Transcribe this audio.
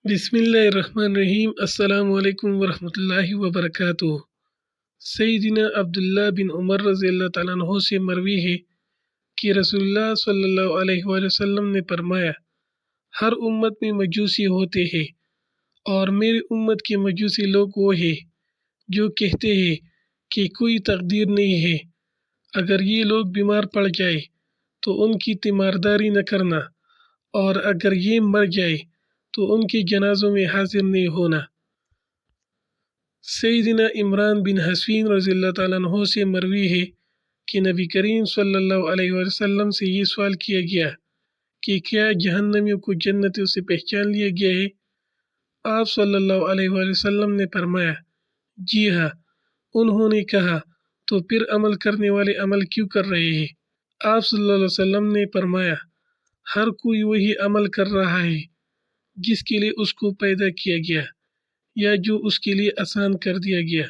بسم اللہ الرحمن الرحیم۔ السلام علیکم ورحمۃ اللہ وبرکاتہ۔ سیدنا عبداللہ بن عمر رضی اللہ تعالیٰ عنہ سے مروی ہے کہ رسول اللہ صلی اللہ علیہ وآلہ وسلم نے فرمایا، ہر امت میں مجوسی ہوتے ہیں، اور میری امت کے مجوسی لوگ وہ ہیں جو کہتے ہیں کہ کوئی تقدیر نہیں ہے، اگر یہ لوگ بیمار پڑ جائے تو ان کی تیمارداری نہ کرنا، اور اگر یہ مر جائے تو ان کے جنازوں میں حاضر نہیں ہونا۔ سیدنا عمران بن حسین رضی اللہ تعالیٰ عنہ سے مروی ہے کہ نبی کریم صلی اللہ علیہ وسلم سے یہ سوال کیا گیا کہ کیا جہنمیوں کو جنتیوں سے پہچان لیا گیا ہے؟ آپ صلی اللہ علیہ وآلہ وسلم نے فرمایا، جی ہاں۔ انہوں نے کہا، تو پھر عمل کرنے والے عمل کیوں کر رہے ہیں؟ آپ صلی اللہ علیہ وسلم نے فرمایا، ہر کوئی وہی عمل کر رہا ہے جس کے لیے اس کو پیدا کیا گیا یا جو اس کے لیے آسان کر دیا گیا۔